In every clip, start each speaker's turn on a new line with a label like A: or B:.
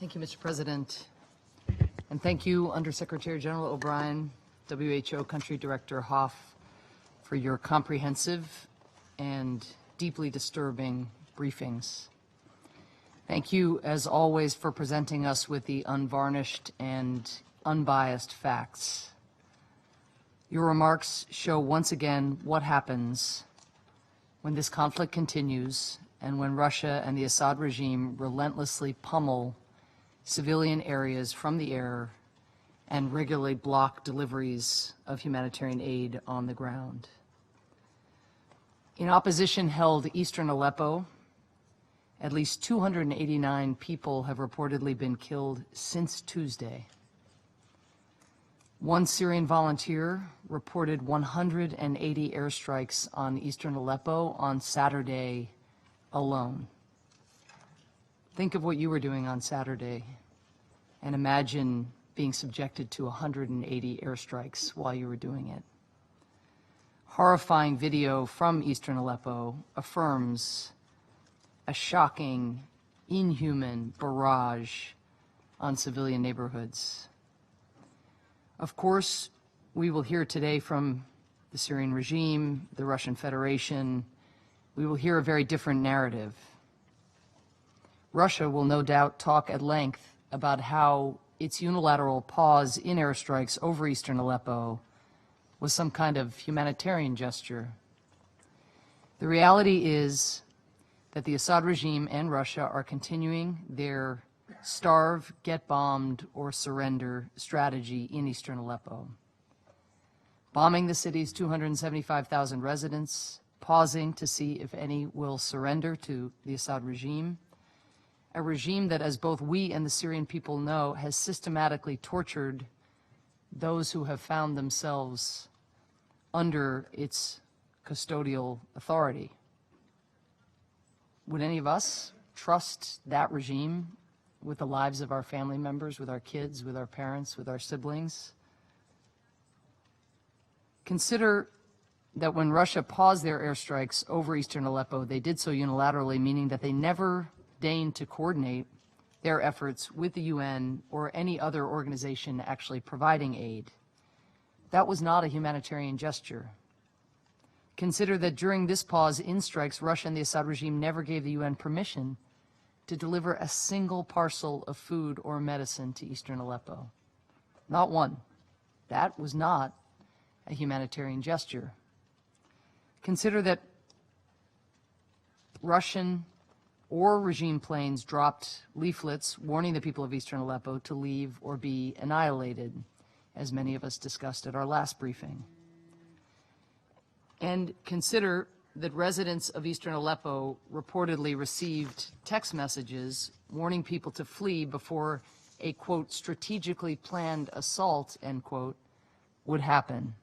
A: Thank you, Mr. President. And thank you, Undersecretary General O'Brien, WHO Country Director Hoff, for your comprehensive and deeply disturbing briefings. Thank you, as always, for presenting us with the unvarnished and unbiased facts. Your remarks show once again what happens when this conflict continues and when Russia and the Assad regime relentlessly pummel civilian areas from the air and regularly block deliveries of humanitarian aid on the ground. In opposition-held eastern Aleppo, at least 289 people have reportedly been killed since Tuesday. One Syrian volunteer reported 180 airstrikes on eastern Aleppo on Saturday alone. Think of what you were doing on Saturday and imagine being subjected to 180 airstrikes while you were doing it. Horrifying video from eastern Aleppo affirms a shocking, inhuman barrage on civilian neighborhoods. Of course, we will hear today from the Syrian regime, the Russian Federation. We will hear a very different narrative. Russia will no doubt talk at length about how its unilateral pause in airstrikes over eastern Aleppo was some kind of humanitarian gesture. The reality is that the Assad regime and Russia are continuing their starve, get bombed, or surrender strategy in eastern Aleppo. Bombing the city's 275,000 residents, pausing to see if any will surrender to the Assad regime, a regime that, as both we and the Syrian people know, has systematically tortured those who have found themselves under its custodial authority. Would any of us trust that regime with the lives of our family members, with our kids, with our parents, with our siblings? Consider that when Russia paused their airstrikes over eastern Aleppo, they did so unilaterally, meaning that they never deigned to coordinate their efforts with the UN or any other organization actually providing aid. That was not a humanitarian gesture. Consider that during this pause in strikes, Russia and the Assad regime never gave the UN permission to deliver a single parcel of food or medicine to eastern Aleppo. Not one. That was not a humanitarian gesture. Consider that Russian or regime planes dropped leaflets warning the people of eastern Aleppo to leave or be annihilated, as many of us discussed at our last briefing. And consider that residents of eastern Aleppo reportedly received text messages warning people to flee before a, quote, strategically planned assault, end quote, would happen.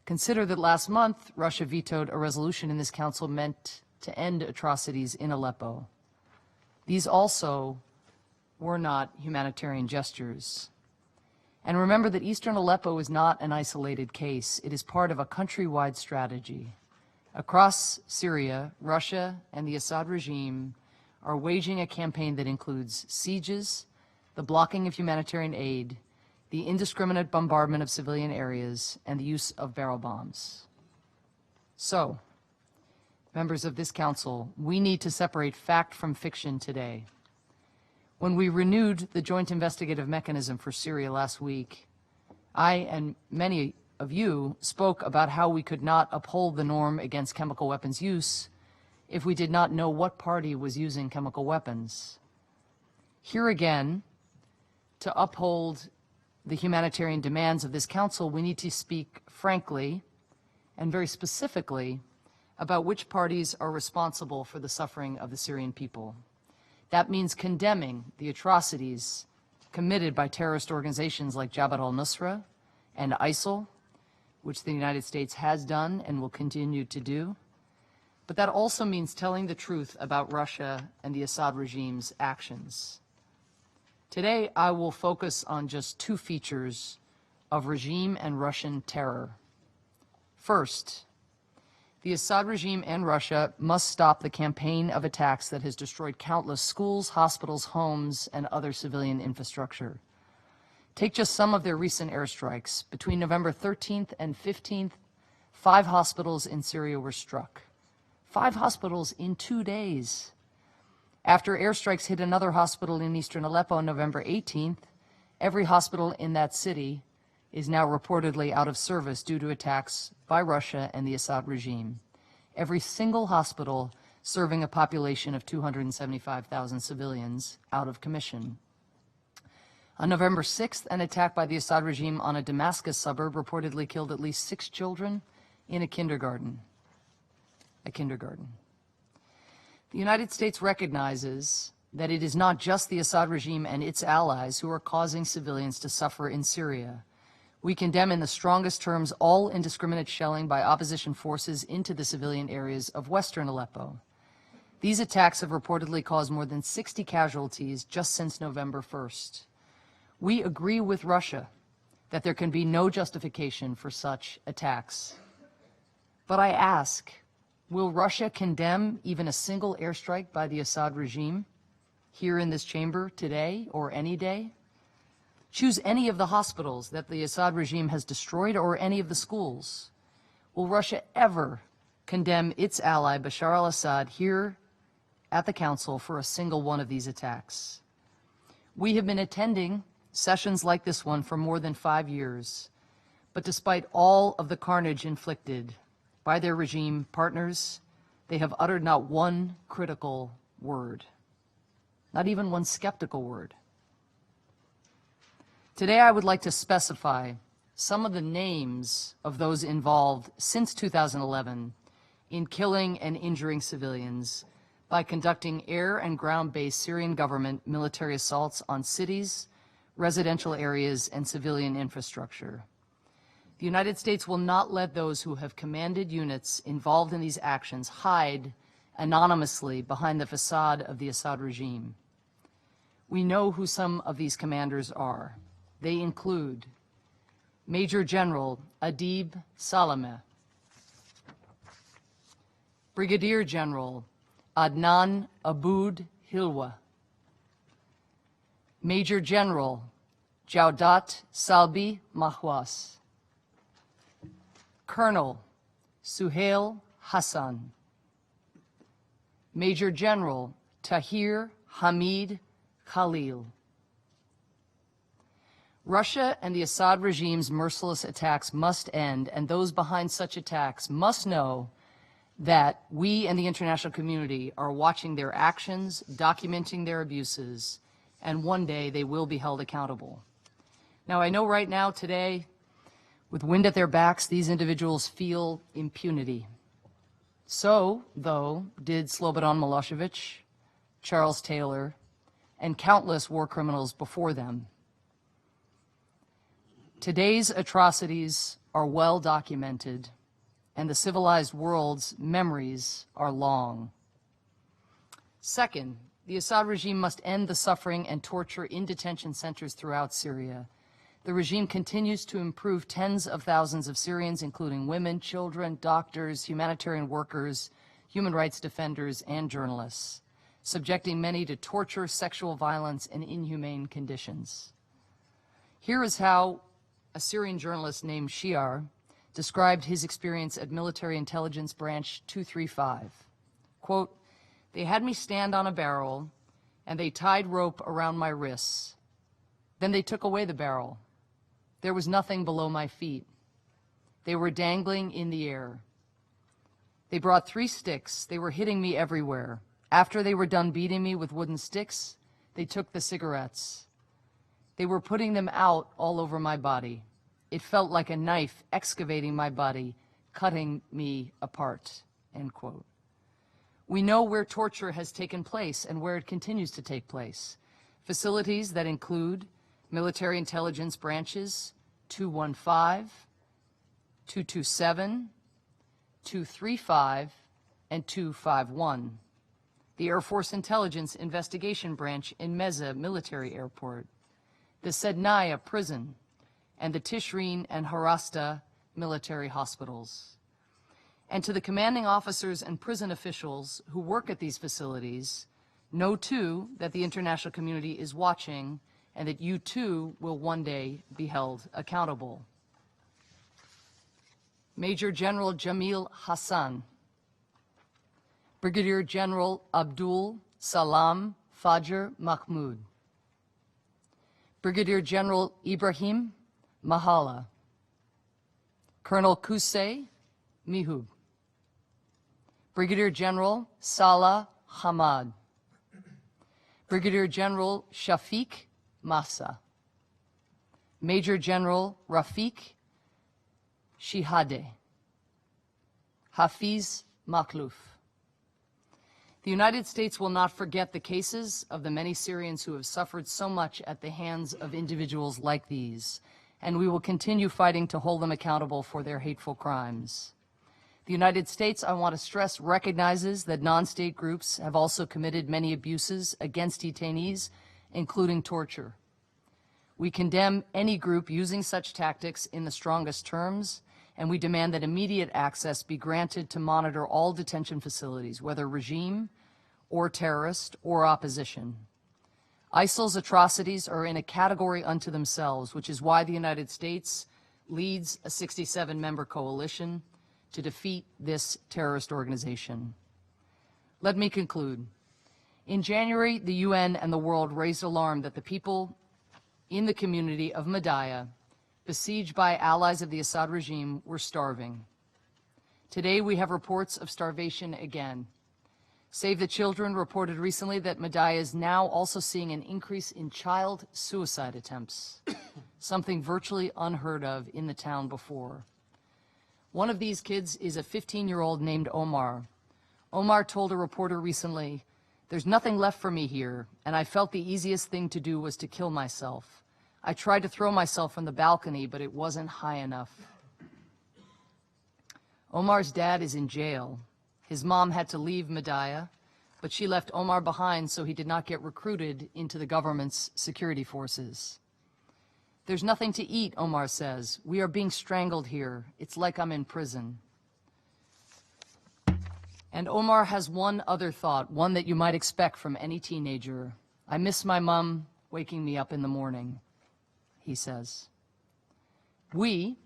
A: Consider that last month, Russia vetoed a resolution in this council meant to end atrocities in Aleppo. These also were not humanitarian gestures. And remember that eastern Aleppo is not an isolated case. It is part of a countrywide strategy. Across Syria, Russia and the Assad regime are waging a campaign that includes sieges, the blocking of humanitarian aid, the indiscriminate bombardment of civilian areas, and the use of barrel bombs. So, members of this council, we need to separate fact from fiction today. When we renewed the Joint Investigative Mechanism for Syria last week, I and many of you spoke about how we could not uphold the norm against chemical weapons use if we did not know what party was using chemical weapons. Here again, to uphold the humanitarian demands of this council, we need to speak frankly and very specifically about which parties are responsible for the suffering of the Syrian people. That means condemning the atrocities committed by terrorist organizations like Jabhat al-Nusra and ISIL, which the United States has done and will continue to do. But that also means telling the truth about Russia and the Assad regime's actions. Today, I will focus on just two features of regime and Russian terror. First, The Assad regime and Russia must stop the campaign of attacks that has destroyed countless schools, hospitals, homes, and other civilian infrastructure. Take just some of their recent airstrikes. Between November 13th and 15th, 5 hospitals in Syria were struck. 5 hospitals in 2 days. After airstrikes hit another hospital in eastern Aleppo on November 18th, every hospital in that city is now reportedly out of service due to attacks by Russia and the Assad regime. Every single hospital serving a population of 275,000 civilians out of commission. On November 6th, an attack by the Assad regime on a Damascus suburb reportedly killed at least 6 children in a kindergarten. The United States recognizes that it is not just the Assad regime and its allies who are causing civilians to suffer in Syria. We condemn in the strongest terms all indiscriminate shelling by opposition forces into the civilian areas of western Aleppo. These attacks have reportedly caused more than 60 casualties just since November 1st. We agree with Russia that there can be no justification for such attacks. But I ask, will Russia condemn even a single airstrike by the Assad regime here in this chamber today or any day? Choose any of the hospitals that the Assad regime has destroyed or any of the schools. Will Russia ever condemn its ally Bashar al-Assad here at the Council for a single one of these attacks? We have been attending sessions like this one for more than 5 years, but despite all of the carnage inflicted by their regime partners, they have uttered not one critical word, not even one skeptical word. Today, I would like to specify some of the names of those involved since 2011 in killing and injuring civilians by conducting air and ground-based Syrian government military assaults on cities, residential areas, and civilian infrastructure. The United States will not let those who have commanded units involved in these actions hide anonymously behind the facade of the Assad regime. We know who some of these commanders are. They include Major General Adib Salameh, Brigadier General Adnan Aboud Hilwa, Major General Jawdat Salbi Mahwas, Colonel Suhail Hassan, Major General Tahir Hamid Khalil. Russia and the Assad regime's merciless attacks must end, and those behind such attacks must know that we and the international community are watching their actions, documenting their abuses, and one day they will be held accountable. Now, I know right now, today, with wind at their backs, these individuals feel impunity. So, though, did Slobodan Milosevic, Charles Taylor, and countless war criminals before them. Today's atrocities are well documented, and the civilized world's memories are long. Second, the Assad regime must end the suffering and torture in detention centers throughout Syria. The regime continues to imprison tens of thousands of Syrians, including women, children, doctors, humanitarian workers, human rights defenders, and journalists, subjecting many to torture, sexual violence, and inhumane conditions. Here is how a Syrian journalist named Shiar described his experience at Military Intelligence Branch 235. Quote, "They had me stand on a barrel, and they tied rope around my wrists. Then they took away the barrel. There was nothing below my feet. They were dangling in the air. They brought 3 sticks. They were hitting me everywhere. After they were done beating me with wooden sticks, they took the cigarettes. They were putting them out all over my body. It felt like a knife excavating my body, cutting me apart," end quote. We know where torture has taken place and where it continues to take place. Facilities that include Military Intelligence Branches 215, 227, 235, and 251. The Air Force Intelligence Investigation Branch in Meza Military Airport, the Sednaya Prison, and the Tishreen and Harasta military hospitals. And to the commanding officers and prison officials who work at these facilities, know too that the international community is watching and that you too will one day be held accountable. Major General Jamil Hassan, Brigadier General Abdul Salam Fajr Mahmoud, Brigadier General Ibrahim Mahala, Colonel Qusay Mihub, Brigadier General Salah Hamad, Brigadier General Shafiq Massa, Major General Rafiq Shihadeh, Hafiz Makhlouf. The United States will not forget the cases of the many Syrians who have suffered so much at the hands of individuals like these, and we will continue fighting to hold them accountable for their hateful crimes. The United States, I want to stress, recognizes that non-state groups have also committed many abuses against detainees, including torture. We condemn any group using such tactics in the strongest terms, and we demand that immediate access be granted to monitor all detention facilities, whether regime or terrorist or opposition. ISIL's atrocities are in a category unto themselves, which is why the United States leads a 67-member coalition to defeat this terrorist organization. Let me conclude. In January, the UN and the world raised alarm that the people in the community of Madaya, besieged by allies of the Assad regime, were starving. Today, we have reports of starvation again. Save the Children reported recently that Madaya is now also seeing an increase in child suicide attempts, something virtually unheard of in the town before. One of these kids is a 15-year-old named Omar. Omar told a reporter recently, "There's nothing left for me here, and I felt the easiest thing to do was to kill myself. I tried to throw myself from the balcony, but it wasn't high enough." Omar's dad is in jail. His mom had to leave Madaya, but she left Omar behind so he did not get recruited into the government's security forces. "There's nothing to eat," Omar says. "We are being strangled here. It's like I'm in prison." And Omar has one other thought, one that you might expect from any teenager. "I miss my mom waking me up in the morning," he says. We,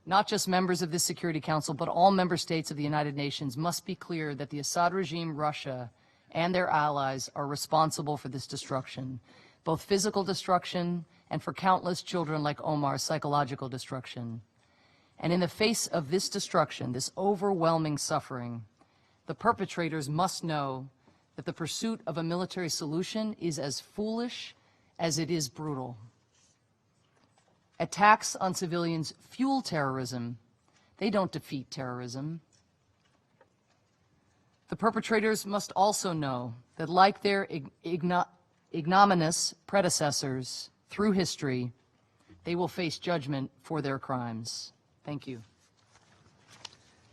A: not just members of this Security Council, but all member states of the United Nations, must be clear that the Assad regime, Russia, and their allies are responsible for this destruction, both physical destruction and for countless children like Omar, psychological destruction. And in the face of this destruction, this overwhelming suffering, the perpetrators must know that the pursuit of a military solution is as foolish as it is brutal. Attacks on civilians fuel terrorism. They don't defeat terrorism. The perpetrators must also know that, like their ignominious predecessors through history, they will face judgment for their crimes. Thank you.